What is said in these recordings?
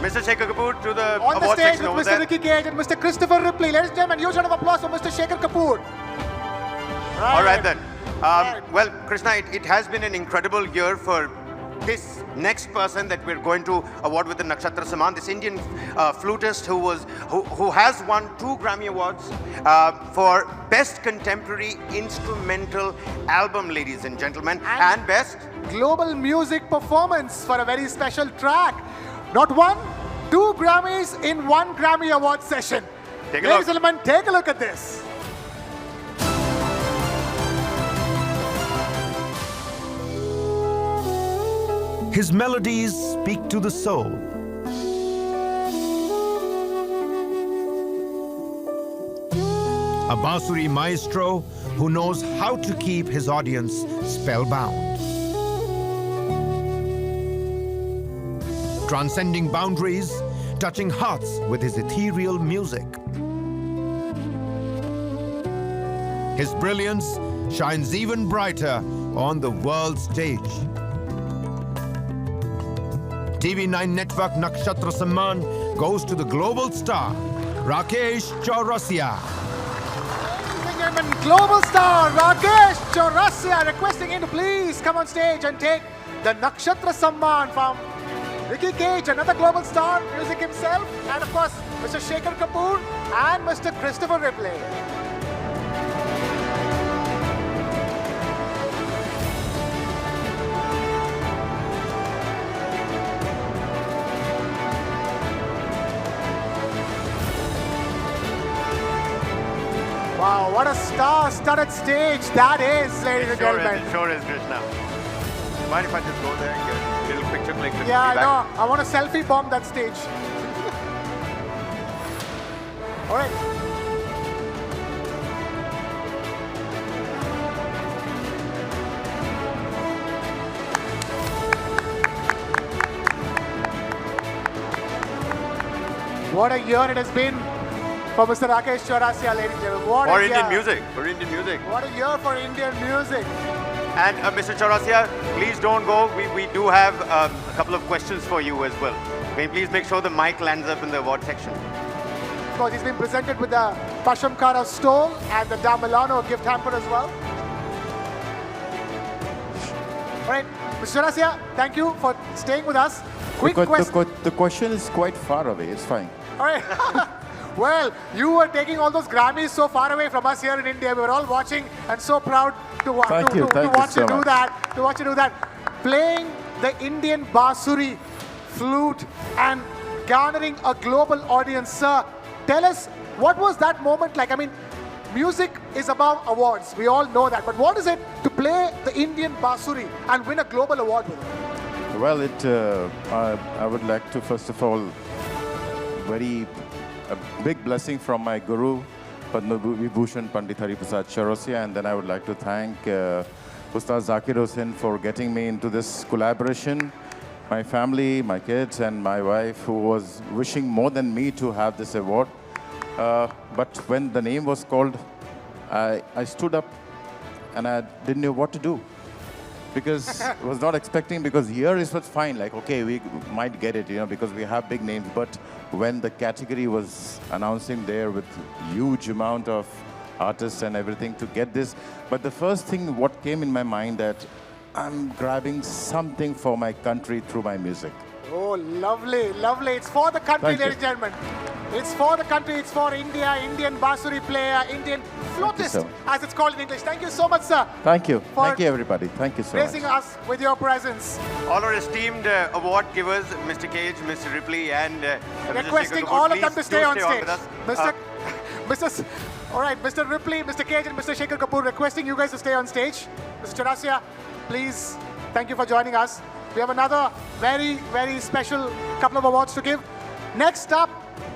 Mr. Shekhar Kapoor to the On the award stage section with over Mr. there. Ricky Cage and Mr. Christopher Ripley. Ladies and gentlemen, huge round of applause for Mr. Shekhar Kapoor. All right then. Right. Well, Krishna, it has been an incredible year for this next person that we're going to award with the Nakshatra Samman, this Indian flutist who has won 2 Grammy Awards for Best Contemporary Instrumental Album, ladies and gentlemen, and Best Global Music Performance for a very special track. Not 1, 2 Grammys in 1 Grammy Award session. Take a Ladies look. and gentlemen, take a look at this. His melodies speak to the soul. A Bansuri maestro who knows how to keep his audience spellbound. Transcending boundaries, touching hearts with his ethereal music. His brilliance shines even brighter on the world stage. TV9 Network Nakshatra Samman goes to the global star, Rakesh Chaurasia. Ladies and gentlemen, global star Rakesh Chaurasia requesting him to please come on stage and take the Nakshatra Samman from Ricky Cage, another global star, music himself, and of course, Mr. Shekhar Kapoor and Mr. Christopher Ripley. Wow, what a star-studded stage that is, ladies and gentlemen. It sure is, Krishna. Mind if I just go there and get a little picture click? Yeah, I know. I want a selfie bomb that stage. All right. What a year it has been for Mr. Rakesh Chaurasia, ladies and gentlemen. What For a Indian year. music, for Indian music. What a year for Indian music. And Mr. Chaurasia, please don't go. We do have a couple of questions for you as well. Can you please make sure the mic lands up in the award section? Of course, he's been presented with the Pashamkara stole and the Da Milano gift hamper as well. All right, Mr. Chaurasia, thank you for staying with us. Quick question. The question is quite far away. It's fine. All right. Well, you were taking all those Grammys so far away from us here in India. We were all watching and so proud to watch Thank you so do much. that. To watch you do that. Playing the Indian Bansuri flute and garnering a global audience, sir. Tell us, what was that moment like? I mean, music is above awards. We all know that. But what is it to play the Indian Bansuri and win a global award with it? Well, I would like to first of all, a big blessing from my guru, Padma Vibhushan Pandit Hari Prasad Chaurasia, and then I would like to thank Ustad Zakir Hussain for getting me into this collaboration. My family, my kids, and my wife, who was wishing more than me to have this award. But when the name was called, I stood up and I didn't know what to do. Because I was not expecting, because here it was fine, like, okay, we might get it, because we have big names. But when the category was announcing there with huge amount of artists and everything to get this, but the first thing what came in my mind that I'm grabbing something for my country through my music. Oh, lovely, lovely. It's for the country, Thank you. ladies and gentlemen. It's for the country, it's for India, Indian Bansuri player, Indian flutist, sir. as it's called in English. Thank you so much, sir, Thank you. For Thank you, everybody. Thank you so much. gracing us with your presence. All our esteemed award givers, Mr. Cage, Mr. Ripley, and Mr. Requesting Shekhar Kapoor, all of please them to do stay on stage. with us. Mr. All right, Mr. Ripley, Mr. Cage, and Mr. Shekhar Kapoor requesting you guys to stay on stage. Mr. Chaurasia, please, thank you for joining us. We have another very, very special couple of awards to give. Next up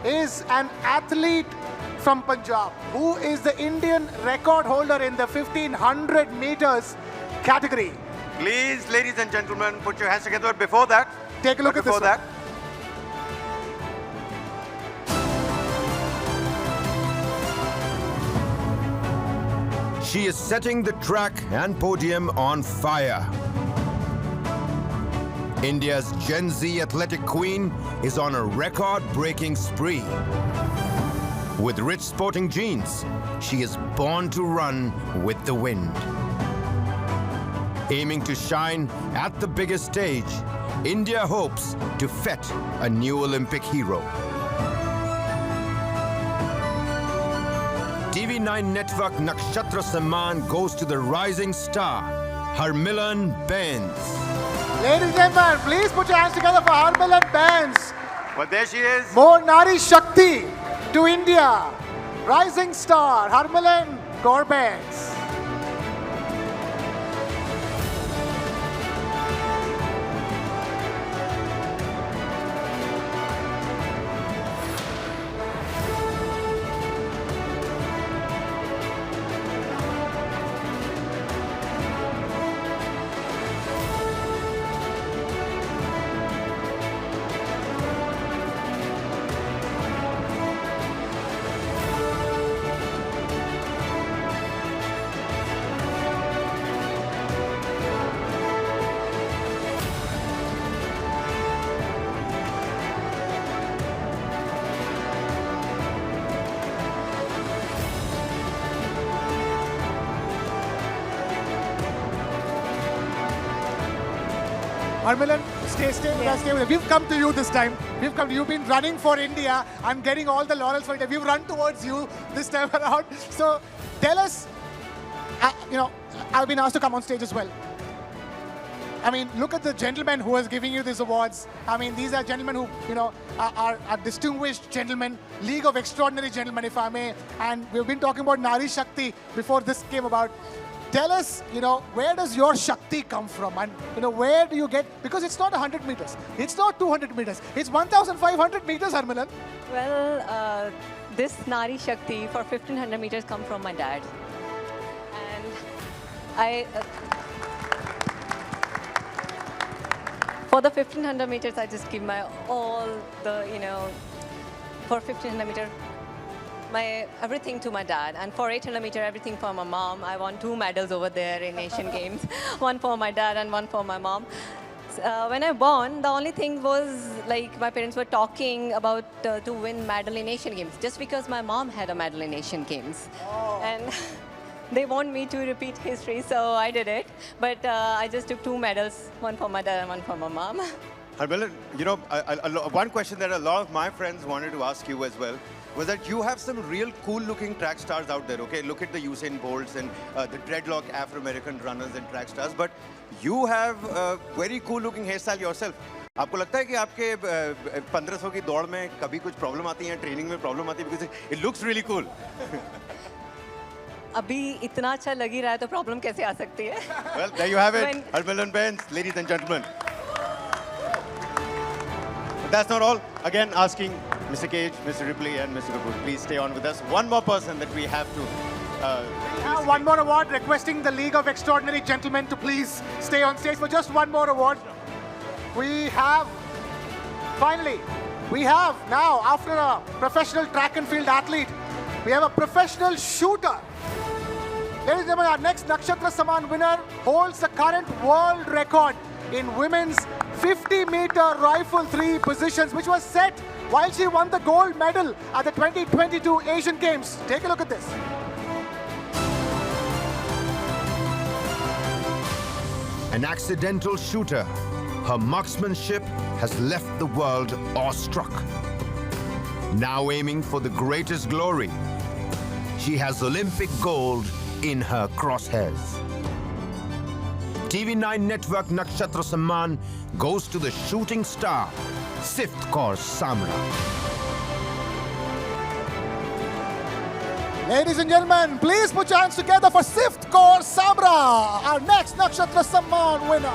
is an athlete from Punjab who is the Indian record holder in the 1500 meters category. Please, ladies and gentlemen, put your hands together. Before that, Take a look at this before one. that, She is setting the track and podium on fire. India's Gen Z athletic queen is on a record-breaking spree. With rich sporting genes, she is born to run with the wind. Aiming to shine at the biggest stage, India hopes to fet a new Olympic hero. TV9 Network Nakshatra Samman goes to the rising star, Harmilan Bains. Ladies and gentlemen, please put your hands together for Harmilan Bains. But there she is. More Nari Shakti to India. Rising star, Harmilan Kaur Bains. Harmilan, stay. We've come to you this time. You've been running for India and getting all the laurels for India. We've run towards you this time around. So tell us, I've been asked to come on stage as well. I mean, look at the gentleman who is giving you these awards. I mean, these are gentlemen who, are distinguished gentlemen, League of Extraordinary Gentlemen, if I may. And we've been talking about Nari Shakti before this came about. Tell us, where does your Shakti come from? And, where do you get, because it's not 100 meters. It's not 200 meters. It's 1,500 meters, Harmilan. Well, this Nari Shakti for 1,500 meters come from my dad. And for the 1,500 meters, I just give my all the, for 1,500 meters, my everything to my dad, and for 800 meter, everything for my mom. I won 2 medals over there in Asian Games, one for my dad and one for my mom. When I won, the only thing was like my parents were talking about to win medal in Asian Games, just because my mom had a medal in Asian Games, and they want me to repeat history, so I did it. But I just took 2 medals, one for my dad and one for my mom. Harmilan, one question that a lot of my friends wanted to ask you as well was that you have some real cool-looking track stars out there, okay? Look at the Usain Bolts and the dreadlock Afro-American runners and track stars, but you have a very cool-looking hairstyle yourself. आपको लगता है कि आपके 1500 की दौड़ में कभी कुछ प्रॉब्लम आती है, ट्रेनिंग में प्रॉब्लम आती है, because it looks really cool. अभी इतना अच्छा लग ही रहा है तो प्रॉब्लम कैसे आ सकती है? Well, there you have it, Harmilan Bains, ladies and gentlemen. But that's not all. Again, asking Mr. Cage, Mr. Ripley, and Mr. Kapoor, please stay on with us. One more person that we have to. We have one more award, requesting the League of Extraordinary Gentlemen to please stay on stage for just one more award. Finally, we have now, after a professional track and field athlete, we have a professional shooter. Ladies and gentlemen, our next Nakshatra Samman winner holds the current world record in women's 50-meter rifle 3 positions, which was set while she won the gold medal at the 2022 Asian Games. Take a look at this. An accidental shooter, her marksmanship has left the world awestruck. Now aiming for the greatest glory, she has Olympic gold in her crosshairs. TV9 Network Nakshatra Samman goes to the shooting star, Sift Kaur Samra. Ladies and gentlemen, please put your hands together for Sift Kaur Samra, our next Nakshatra Samman winner.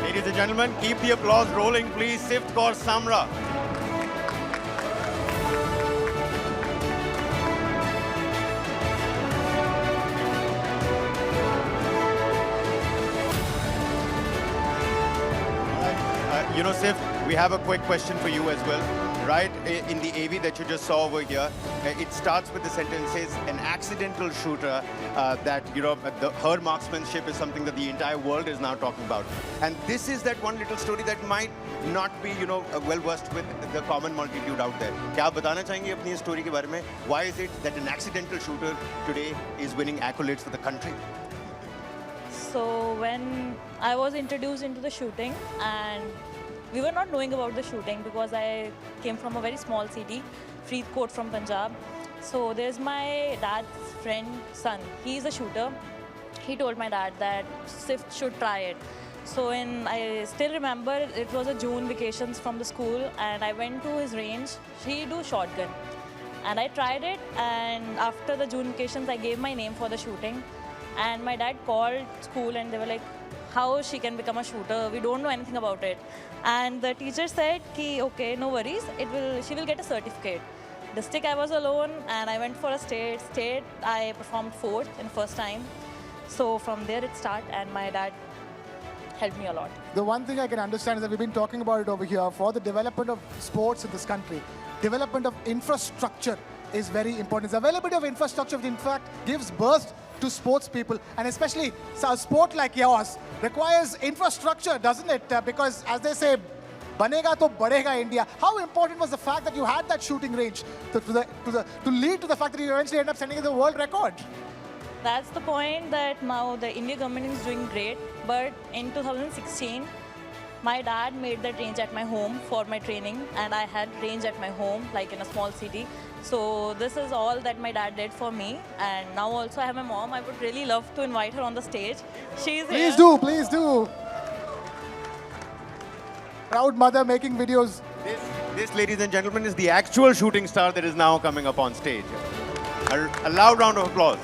Ladies and gentlemen, keep the applause rolling, please. Sift Kaur Samra. You know, Sif, we have a quick question for you as well. Right in the AV that you just saw over here, it starts with the sentence says an accidental shooter that, you know, her marksmanship is something that the entire world is now talking about. And this is that one little story that might not be, you know, well versed with the common multitude out there. क्या आप बताना चाहेंगे अपनी इस story के बारे में? Why is it that an accidental shooter today is winning accolades for the country? So when I was introduced into the shooting, and we were not knowing about the shooting because I came from a very small city, Faridkot from Punjab. So there's my dad's friend, son. He's a shooter. He told my dad that Sif should try it. So I still remember it was a June vacations from the school, and I went to his range. He do shotgun, and I tried it. And after the June vacations, I gave my name for the shooting. And my dad called school, and they were like, how she can become a shooter, we don't know anything about it. And the teacher said, ki, okay, no worries, she will get a certificate. District I was alone, and I went for a state. I performed 4th in first time. So from there it started, and my dad helped me a lot. The one thing I can understand is that we've been talking about it over here for the development of sports in this country. Development of infrastructure is very important. The availability of infrastructure, in fact, gives birth to sports people, and especially a sport like yours requires infrastructure, doesn't it? Because as they say, banega to badega India. How important was the fact that you had that shooting range to lead to the fact that you eventually end up sending the world record? That's the point, that now the Indian government is doing great, but in 2016, my dad made that range at my home for my training, and I had range at my home, like in a small city. So this is all that my dad did for me, and now also I have my mom. I would really love to invite her on the stage. She's Please here. Please do. Proud mother making videos. This, ladies and gentlemen, is the actual shooting star that is now coming up on stage. A loud round of applause.